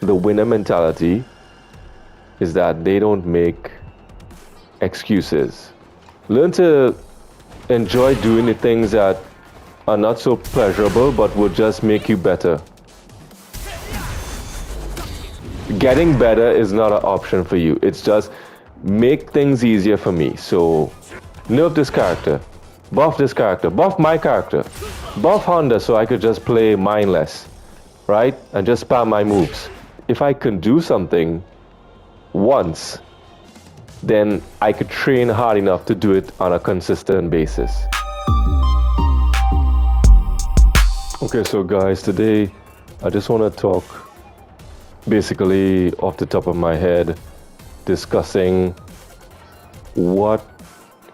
the winner mentality is that they don't make excuses. Learn to enjoy doing the things that are not so pleasurable but will just make you better. Getting better is not an option for you. It's just make things easier for me. So nerf this character, buff this character, buff my character, buff Honda so I could just play mindless, right? And just spam my moves. If I can do something once, then I could train hard enough to do it on a consistent basis. Okay, so guys, today I just want to talk basically off the top of my head, discussing what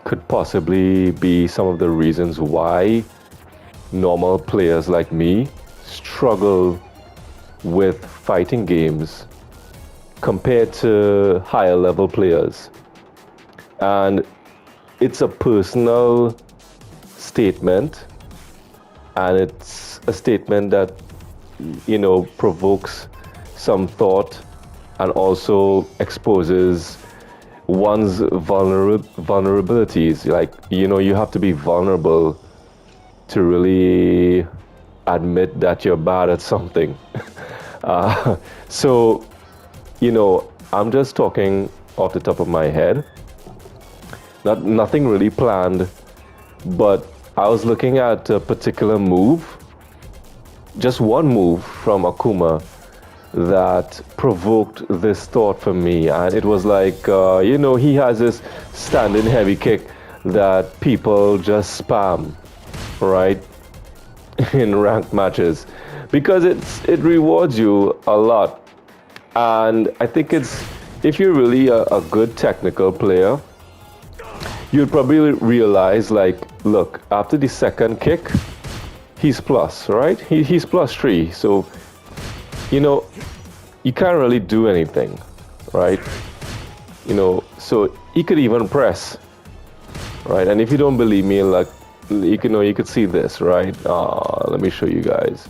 could possibly be some of the reasons why normal players like me struggle with fighting games compared to higher level players. And it's a personal statement, and it's a statement that, you know, provokes some thought and also exposes one's vulnerabilities. Like, you know, you have to be vulnerable to really admit that you're bad at something. So, you know, I'm just talking off the top of my head. Nothing really planned, but I was looking at a particular move, just one move from Akuma that provoked this thought for me. And it was like, you know, he has this standing heavy kick that people just spam, right, in ranked matches, because it rewards you a lot. And I think it's, if you're really a good technical player, you'll probably realize, like, look, after the second kick, he's plus, right? He's +3. So, you know, you can't really do anything, right? You know, so he could even press, right? And if you don't believe me, like, you could see this, right? Let me show you guys.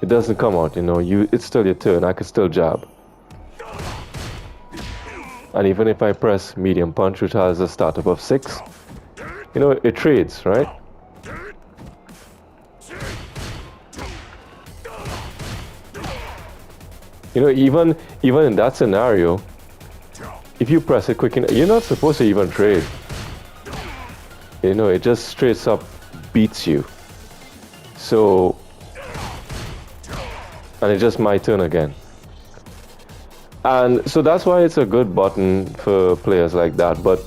It doesn't come out, you know, it's still your turn. I could still jab. And even if I press medium punch, which has a startup of 6, you know, it trades, right? You know, even in that scenario, if you press it quick enough, you're not supposed to even trade. You know, it just straight up beats you. So, and it's just my turn again. And so that's why it's a good button for players like that. But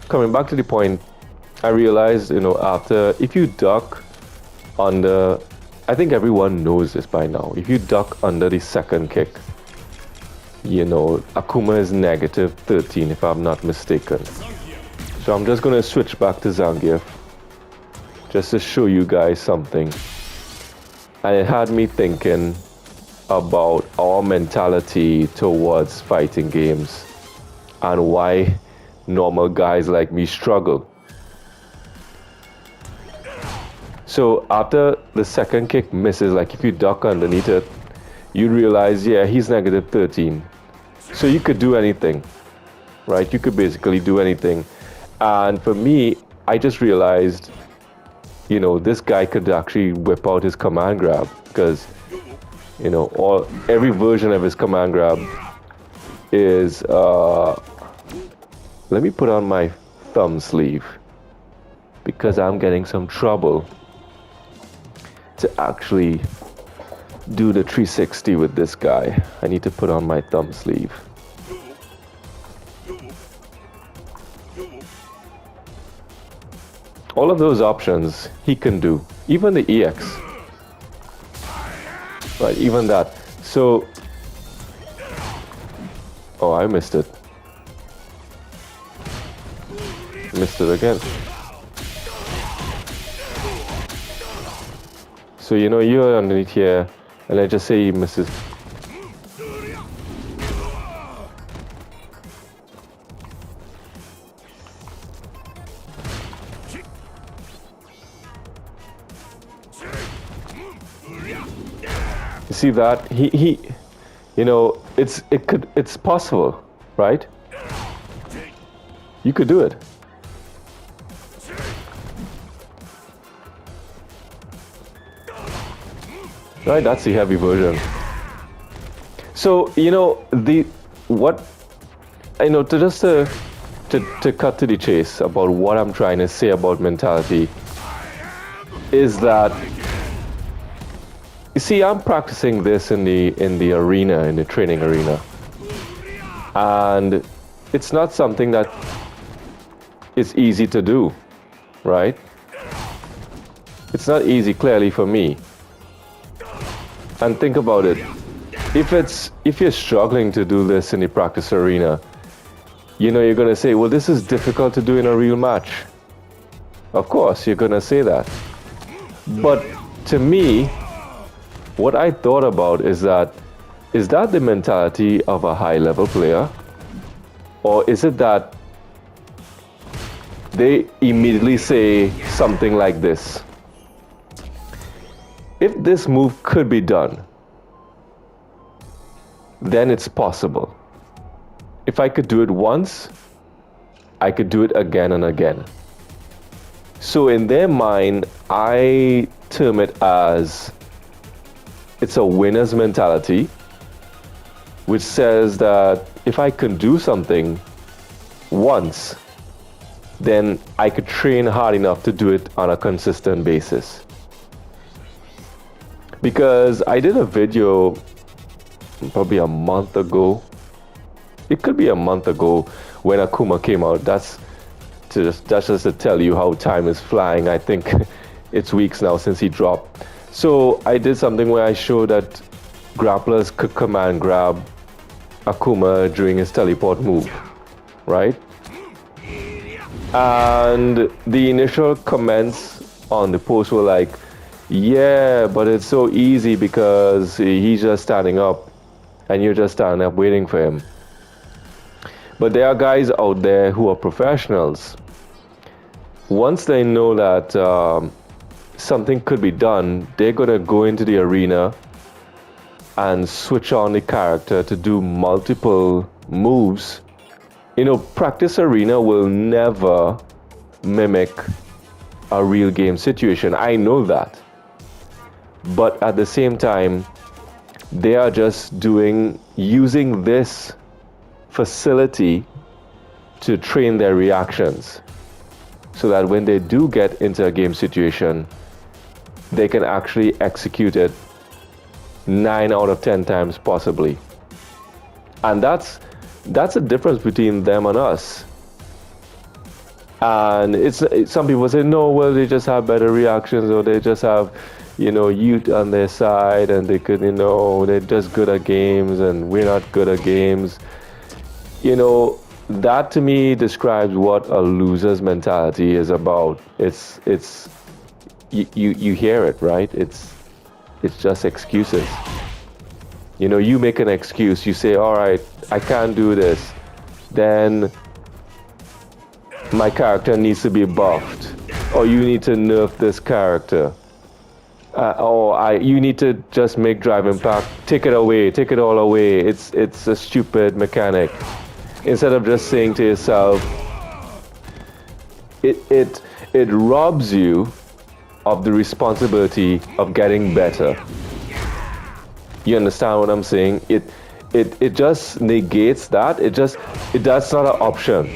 coming back to the point, I realized, you know, after, if you duck under, I think everyone knows this by now, if you duck under the second kick, you know, Akuma is -13 if I'm not mistaken. So I'm just going to switch back to Zangief just to show you guys something. And it had me thinking about our mentality towards fighting games and why normal guys like me struggle. So after the second kick misses, like if you duck underneath it, you realize, yeah, he's -13. So you could do anything, right? You could basically do anything. And for me, I just realized, you know, this guy could actually whip out his command grab, because, you know, every version of his command grab is, let me put on my thumb sleeve, because I'm getting some trouble to actually do the 360 with this guy. I need to put on my thumb sleeve. All of those options he can do, even the EX, right, even that. So, oh, I missed it. Missed it again. So, you know, you're underneath here, and let's just say he misses. You see that he you know, it's possible, right? You could do it. Right, that's the heavy version. So, you know, what I know, to cut to the chase about what I'm trying to say about mentality is that, you see, I'm practicing this in the arena, in the training arena, and it's not something that is easy to do, right? It's not easy, clearly, for me. And think about it. If you're struggling to do this in the practice arena, you know, you're gonna say, well, this is difficult to do in a real match. Of course, you're gonna say that. But to me, what I thought about is that the mentality of a high-level player? Or is it that they immediately say something like this? If this move could be done, then it's possible. If I could do it once, I could do it again and again. So in their mind, I term it as it's a winner's mentality, which says that if I can do something once, then I could train hard enough to do it on a consistent basis. Because I did a video probably a month ago. It could be a month ago when Akuma came out. That's just to tell you how time is flying. I think it's weeks now since he dropped. So I did something where I showed that grapplers could command grab Akuma during his teleport move, right? And the initial comments on the post were like, yeah, but it's so easy because he's just standing up and you're just standing up waiting for him. But there are guys out there who are professionals. Once they know that something could be done, they're going to go into the arena and switch on the character to do multiple moves. You know, practice arena will never mimic a real game situation. I know that. But at the same time, they are just using this facility to train their reactions so that when they do get into a game situation, they can actually execute it 9 out of 10 times possibly. And that's a difference between them and us. And some people say, no, well, they just have better reactions, or they just have, you know, youth on their side, and they could, you know, they're just good at games and we're not good at games. You know, that to me describes what a loser's mentality is about. You hear it, right? It's just excuses. You know, you make an excuse, you say, all right, I can't do this. Then my character needs to be buffed, or you need to nerf this character. You need to just make drive impact, take it all away. It's a stupid mechanic. Instead of just saying to yourself, it robs you of the responsibility of getting better. You understand what I'm saying? It just negates that. That's not an option.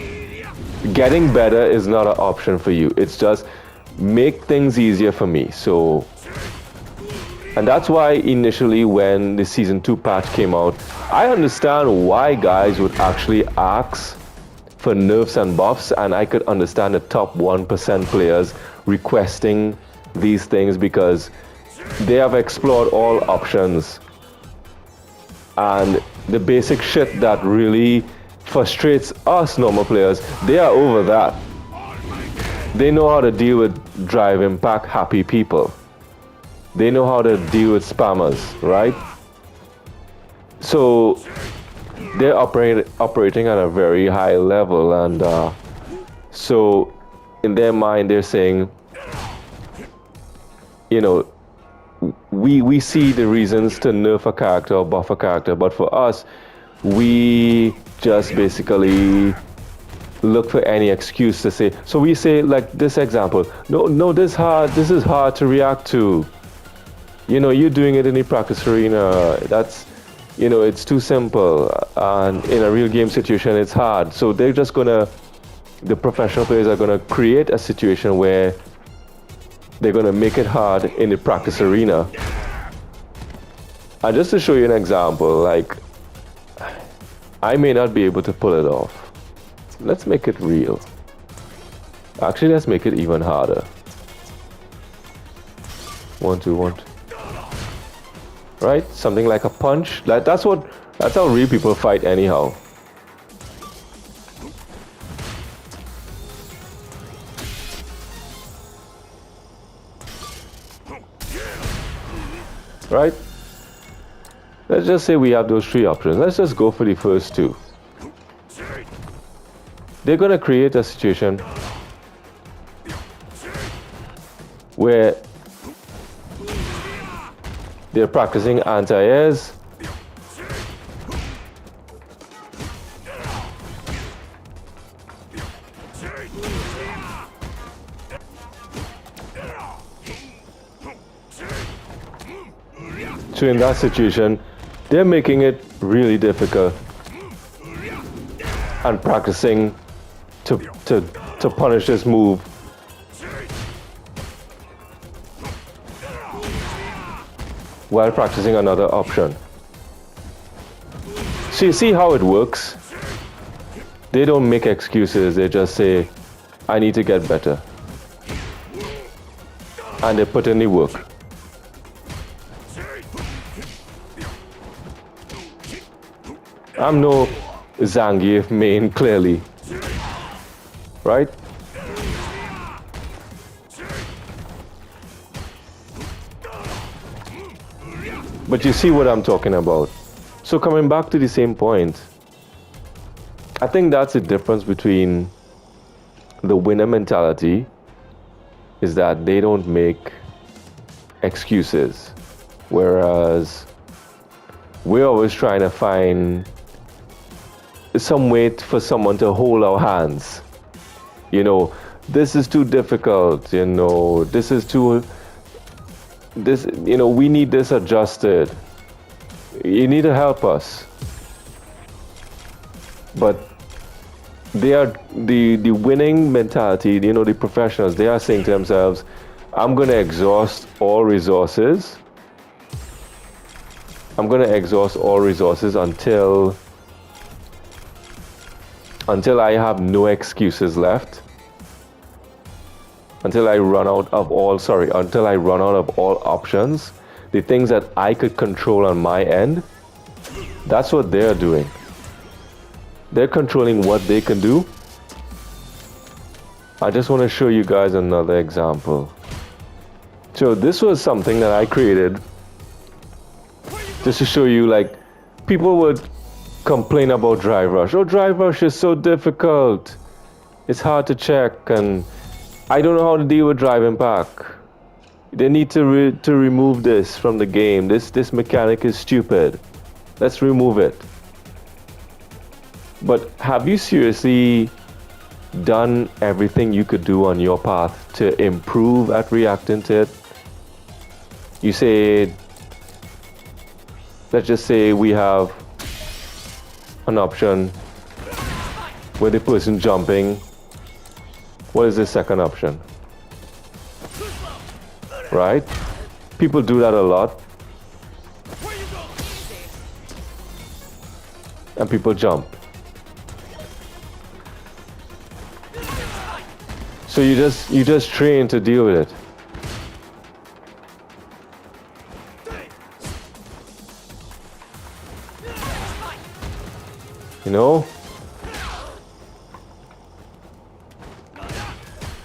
Getting better is not an option for you. It's just make things easier for me. So, and that's why initially when the season 2 patch came out, I understand why guys would actually ask for nerfs and buffs, and I could understand the top 1% players requesting these things because they have explored all options. And the basic shit that really frustrates us normal players, they are over that. They know how to deal with drive impact happy people. They know how to deal with spammers, right? So they're operating at a very high level, and so in their mind they're saying, you know, we see the reasons to nerf a character or buff a character, but for us, we just basically look for any excuse to say. So we say, like this example, no, this is hard to react to. You know, you're doing it in the practice arena. That's, you know, it's too simple. And in a real game situation, it's hard. So they're just gonna, the professional players are gonna create a situation where they're gonna make it hard in the practice arena. And just to show you an example, like, I may not be able to pull it off. Let's make it real. Actually, let's make it even harder. 1, 2, 1, 2. Right? Something like a punch. That's how real people fight anyhow. Right? Let's just say we have those 3 options. Let's just go for the first 2. They're going to create a situation where they're practicing anti-airs. So in that situation, they're making it really difficult and practicing to punish this move. While practicing another option. So you see how it works? They don't make excuses, they just say, I need to get better. And they put in the work. I'm no Zangief main, clearly. Right? But you see what I'm talking about. So coming back to the same point, I think that's the difference between the winner mentality, is that they don't make excuses, whereas we're always trying to find some way for someone to hold our hands. You know, this is too difficult, you know, this is too... you know, we need this adjusted. You need to help us. But they are the winning mentality, you know, the professionals, they are saying to themselves, I'm going to exhaust all resources. I'm going to exhaust all resources until I have no excuses left. Until I run out of all options, the things that I could control on my end. That's what they're doing. They're controlling what they can do. I just want to show you guys another example. So this was something that I created just to show you, like, people would complain about Drive Rush. Oh, Drive Rush is so difficult. It's hard to check, and I don't know how to deal with driving back. They need to remove this from the game. This mechanic is stupid. Let's remove it. But have you seriously done everything you could do on your path to improve at reacting to it? You say, let's just say we have an option where the person jumping. What is the second option? Right? People do that a lot. And people jump. So you just train to deal with it. You know?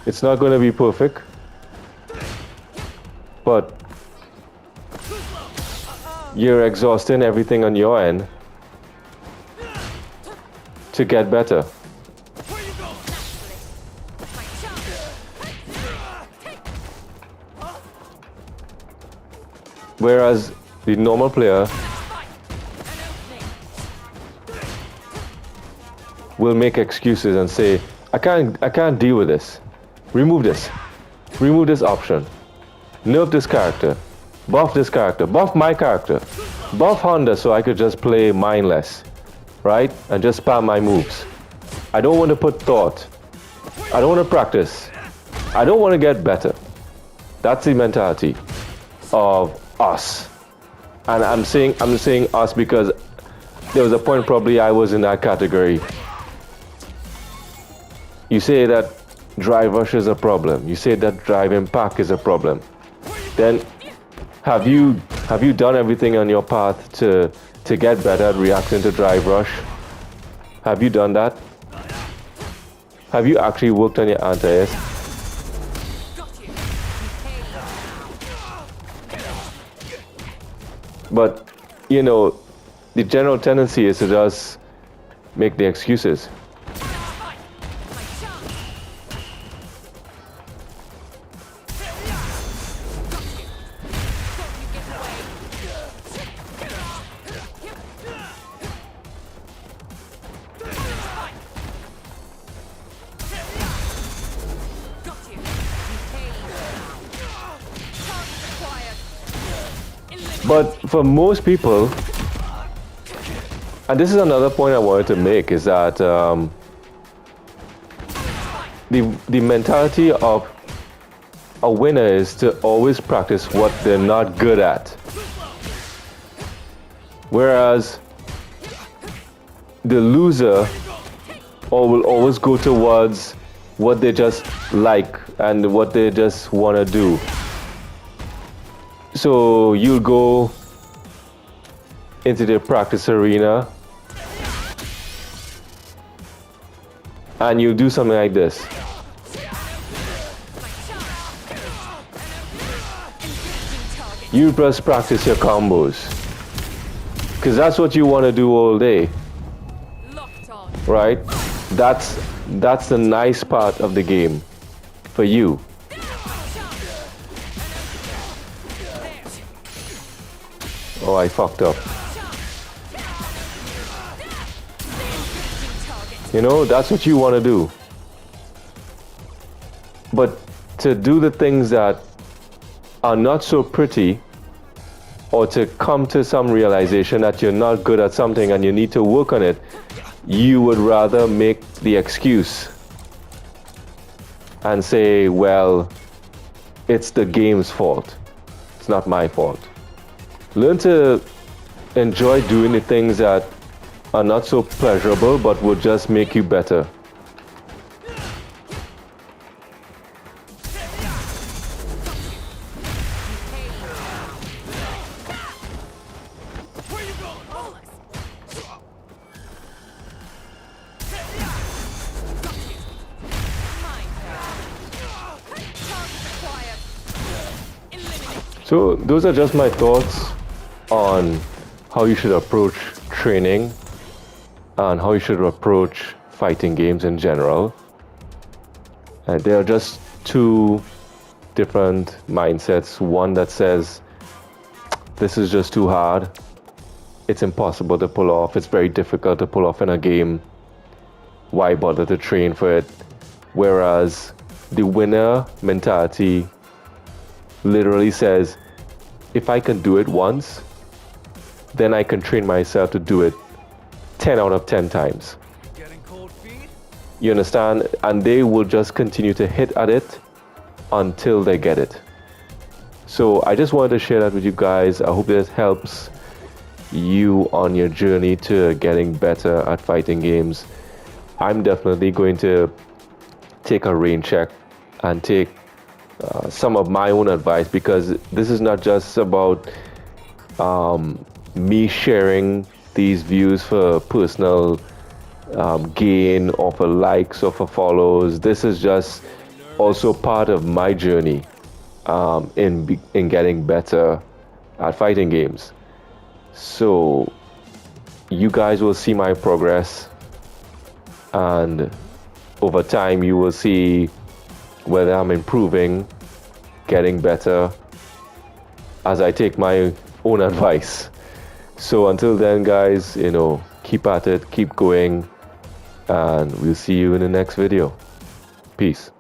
It's not going to be perfect, but you're exhausting everything on your end to get better. Whereas the normal player will make excuses and say, I can't deal with this. Remove this. Remove this option. Nerf this character. Buff this character. Buff my character. Buff Honda so I could just play mindless. Right? And just spam my moves. I don't want to put thought. I don't want to practice. I don't want to get better. That's the mentality of us. And I'm saying us because there was a point probably I was in that category. You say that drive rush is a problem. You say that drive impact is a problem. Then have you done everything on your path to get better at reacting to drive rush? Have you done that? Have you actually worked on your anti-air? But, you know, the general tendency is to just make the excuses. But for most people, and this is another point I wanted to make, is that the mentality of a winner is to always practice what they're not good at. Whereas the loser will always go towards what they just like and what they just want to do. So you'll go into the practice arena and you'll do something like this. You just practice your combos because that's what you want to do all day, right? That's the nice part of the game for you. Oh, I fucked up. You know, that's what you want to do. But to do the things that are not so pretty, or to come to some realization that you're not good at something and you need to work on it, you would rather make the excuse and say, well, it's the game's fault. It's not my fault. Learn to enjoy doing the things that are not so pleasurable but will just make you better. So those are just my thoughts on how you should approach training and how you should approach fighting games in general. There are just two different mindsets. One that says, this is just too hard. It's impossible to pull off. It's very difficult to pull off in a game. Why bother to train for it? Whereas the winner mentality literally says, if I can do it once, then I can train myself to do it 10 out of 10 times. Getting cold feet? You understand? And they will just continue to hit at it until they get it. So I just wanted to share that with you guys. I hope this helps you on your journey to getting better at fighting games. I'm definitely going to take a rain check and take some of my own advice, because this is not just about me sharing these views for personal gain or for likes or for follows. This is just also part of my journey in getting better at fighting games. So you guys will see my progress, and over time you will see whether I'm improving, getting better, as I take my own advice. So until then, guys, keep at it, keep going, and we'll see you in the next video. Peace.